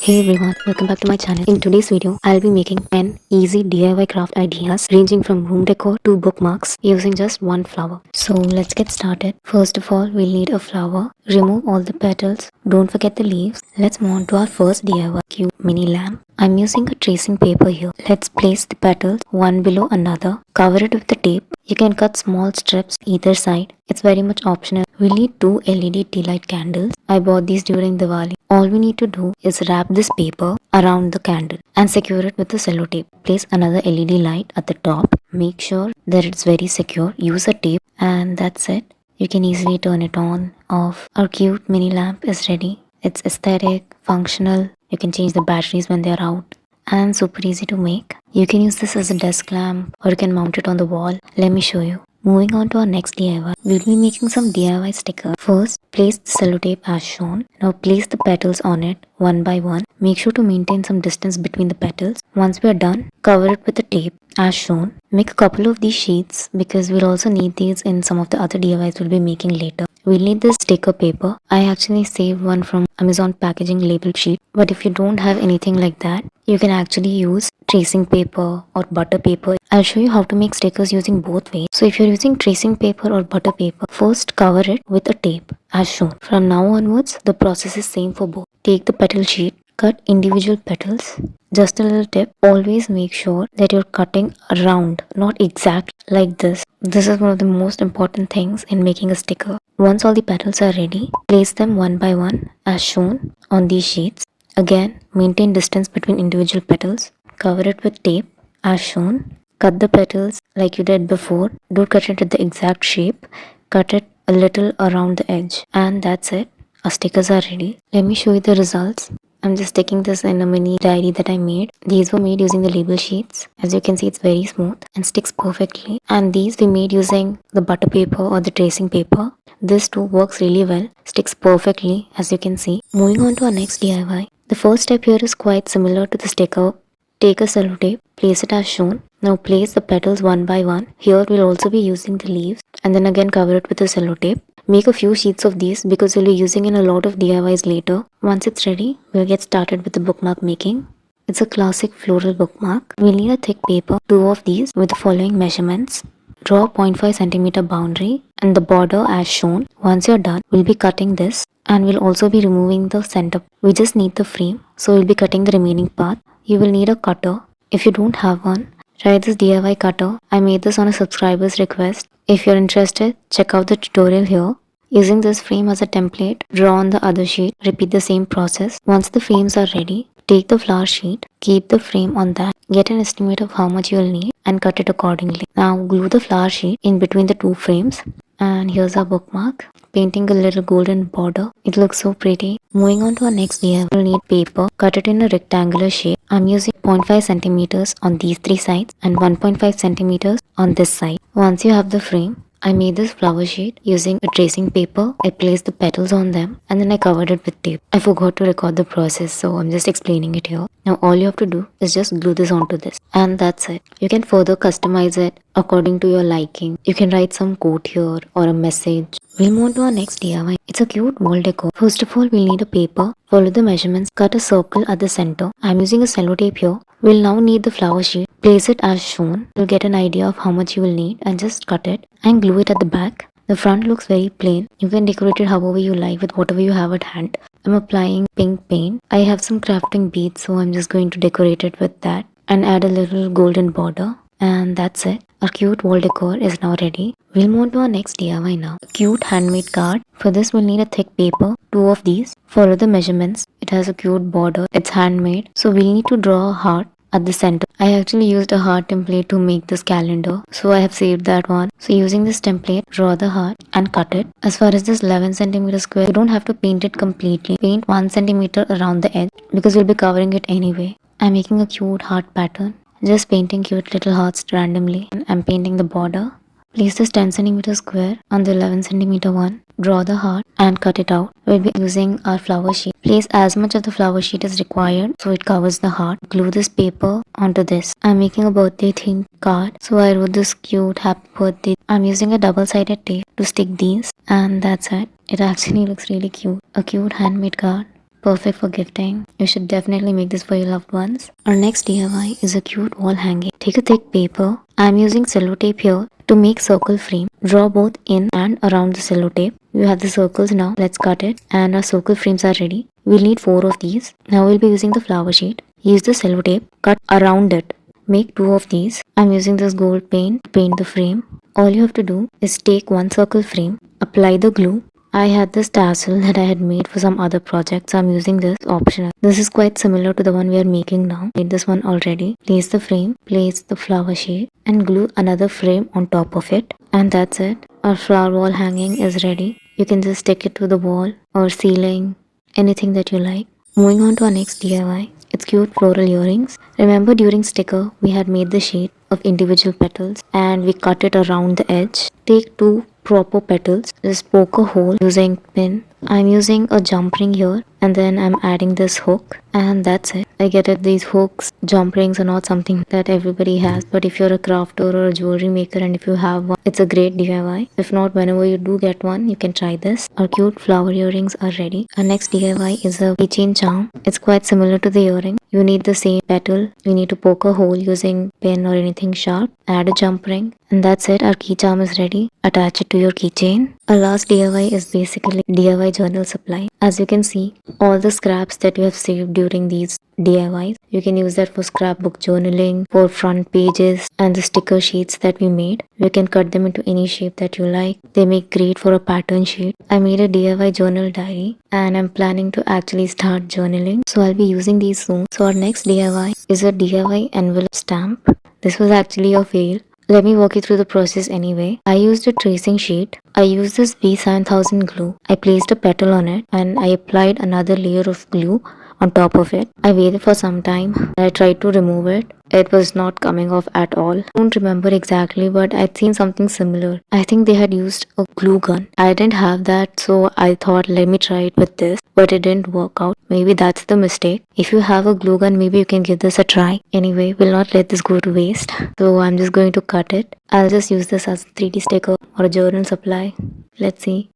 Hey everyone, welcome back to my channel. In today's video, I'll be making 10 easy DIY craft ideas ranging from room decor to bookmarks using just one flower. So let's get started. First of all, we'll need a flower. Remove all the petals. Don't forget the leaves. Let's move on to our first DIY cute mini lamp. I'm using a tracing paper here. Let's place the petals one below another. Cover it with the tape. You can cut small strips either side. It's very much optional. We'll need two LED tea light candles. I bought these during Diwali. All we need to do is wrap this paper around the candle and secure it with the cello tape. Place another LED light at the top. Make sure that it's very secure. Use a tape and that's it. You can easily turn it on, off. Our cute mini lamp is ready. It's aesthetic, functional. You can change the batteries when they're out and super easy to make. You can use this as a desk lamp or you can mount it on the wall. Let me show you. Moving on to our next DIY, we'll be making some DIY stickers. First, place the sellotape as shown. Now place the petals on it one by one. Make sure to maintain some distance between the petals. Once we are done, cover it with the tape as shown. Make a couple of these sheets because we'll also need these in some of the other DIYs we'll be making later. We'll need this sticker paper. I actually saved one from Amazon packaging label sheet. But if you don't have anything like that, you can actually use tracing paper or butter paper. I'll show you how to make stickers using both ways. So if you're using tracing paper or butter paper, first cover it with a tape as shown. From now onwards, the process is same for both. Take the petal sheet, cut individual petals. Just a little tip, always make sure that you're cutting around, not exact like this. This is one of the most important things in making a sticker. Once all the petals are ready, place them one by one as shown on these sheets. Again, maintain distance between individual petals. Cover it with tape as shown. Cut the petals like you did before. Don't cut it to the exact shape. Cut it a little around the edge. And that's it. Our stickers are ready. Let me show you the results. I'm just sticking this in a mini diary that I made. These were made using the label sheets. As you can see, it's very smooth and sticks perfectly. And these we made using the butter paper or the tracing paper. This too works really well. Sticks perfectly, as you can see. Moving on to our next DIY. The first step here is quite similar to the sticker. Take a cello tape, place it as shown. Now place the petals one by one. Here we'll also be using the leaves and then again cover it with the cello tape. Make a few sheets of these because we'll be using in a lot of DIYs later. Once it's ready, we'll get started with the bookmark making. It's a classic floral bookmark. We'll need a thick paper, two of these with the following measurements. Draw 0.5 centimeter boundary and the border as shown. Once you're done, we'll be cutting this and we'll also be removing the center. We just need the frame, so we'll be cutting the remaining part. You will need a cutter. If you don't have one, try this DIY cutter. I made this on a subscriber's request. If you're interested, check out the tutorial here. Using this frame as a template, draw on the other sheet. Repeat the same process. Once the frames are ready, take the flower sheet, keep the frame on that, get an estimate of how much you will need and cut it accordingly. Now glue the flower sheet in between the two frames. And here's our bookmark. Painting a little golden border. It looks so pretty. Moving on to our next DIY, we'll need paper. Cut it in a rectangular shape. I'm using 0.5 centimeters on these three sides and 1.5 centimeters on this side. Once you have the frame, I made this flower sheet using a tracing paper. I placed the petals on them and then I covered it with tape. I forgot to record the process, so I'm just explaining it here. Now all you have to do is just glue this onto this and that's it. You can further customize it according to your liking. You can write some quote here or a message. We'll move on to our next DIY. It's a cute wall decor. First of all, we'll need a paper. Follow the measurements. Cut a circle at the center. I'm using a cello tape here. We'll now need the flower sheet. Place it as shown. You'll get an idea of how much you will need and just cut it and glue it at the back. The front looks very plain. You can decorate it however you like with whatever you have at hand. I'm applying pink paint. I have some crafting beads, so I'm just going to decorate it with that and add a little golden border. And that's it. Our cute wall decor is now ready. We'll move on to our next DIY now. A cute handmade card. For this we'll need a thick paper, two of these. Follow the measurements. It has a cute border. It's handmade. So we'll need to draw a heart at the center. I actually used a heart template to make this calendar, so I have saved that one. So using this template, draw the heart and cut it. As far as this 11 centimeter square, you don't have to paint it completely. Paint 1 centimeter around the edge because we'll be covering it anyway. I'm making a cute heart pattern. Just painting cute little hearts randomly. I'm painting the border. Place this 10 centimeter square on the 11 centimeter one. Draw the heart and cut it out. We'll be using our flower sheet. Place as much of the flower sheet as required so it covers the heart. Glue this paper onto this. I'm making a birthday themed card, so I wrote this cute happy birthday. I'm using a double-sided tape to stick these and that's it. It actually looks really cute. A cute handmade card. Perfect for gifting. You should definitely make this for your loved ones. Our next DIY is a cute wall hanging. Take a thick paper. I'm using sellotape here to make circle frame. Draw both in and around the sellotape. You have the circles now. Let's cut it. And our circle frames are ready. We'll need 4 of these. Now we'll be using the flower sheet. Use the sellotape. Cut around it. Make 2 of these. I'm using this gold paint to paint the frame. All you have to do is take one circle frame, apply the glue. I had this tassel that I had made for some other project, so I'm using this optional. This is quite similar to the one we are making now. Made this one already. Place the frame, place the flower sheet and glue another frame on top of it. And that's it. Our flower wall hanging is ready. You can just stick it to the wall or ceiling, anything that you like. Moving on to our next DIY. It's cute floral earrings. Remember during sticker, we had made the sheet of individual petals and we cut it around the edge. Take 2 proper petals, just poke a hole using pin. I'm using a jump ring here and then I'm adding this hook and that's it. I get it, these hooks, jump rings are not something that everybody has, but if you're a crafter or a jewelry maker and if you have one, it's a great DIY. If not, whenever you do get one, you can try this. Our cute flower earrings are ready. Our next DIY is a keychain charm. It's quite similar to the earring. You need the same petal. You need to poke a hole using pin or anything sharp. Add a jump ring and that's it. Our key charm is ready. Attach it to your keychain. Our last DIY is basically DIY journal supply. As you can see, all the scraps that you have saved during these DIYs, you can use that for scrapbook journaling, for front pages and the sticker sheets that we made. You can cut them into any shape that you like. They make great for a pattern sheet. I made a DIY journal diary and I'm planning to actually start journaling. So I'll be using these soon. So our next DIY is a DIY envelope stamp. This was actually a fail. Let me walk you through the process anyway. I used a tracing sheet. I used this B7000 glue. I placed a petal on it and I applied another layer of glue on top of it. I waited for some time. I tried to remove it. It was not coming off at all. I don't remember exactly, but I'd seen something similar. I think they had used a glue gun. I didn't have that, so I thought let me try it with this, but it didn't work out. Maybe that's the mistake. If you have a glue gun, maybe you can give this a try. Anyway, we'll not let this go to waste. So I'm just going to cut it. I'll just use this as a 3D sticker or a journal supply. Let's see.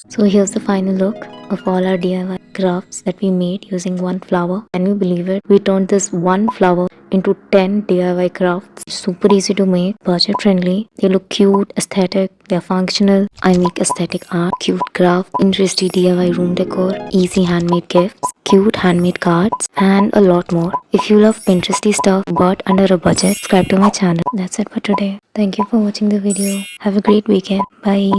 So here's the final look of all our DIY crafts that we made using one flower. Can you believe it? We turned this one flower into 10 DIY crafts. Super easy to make, budget friendly. They look cute, aesthetic, they're functional. I make aesthetic art, cute craft, interesting DIY room decor, easy handmade gifts, cute handmade cards, and a lot more. If you love Pinteresty stuff but under a budget, subscribe to my channel. That's it for today. Thank you for watching the video. Have a great weekend. Bye.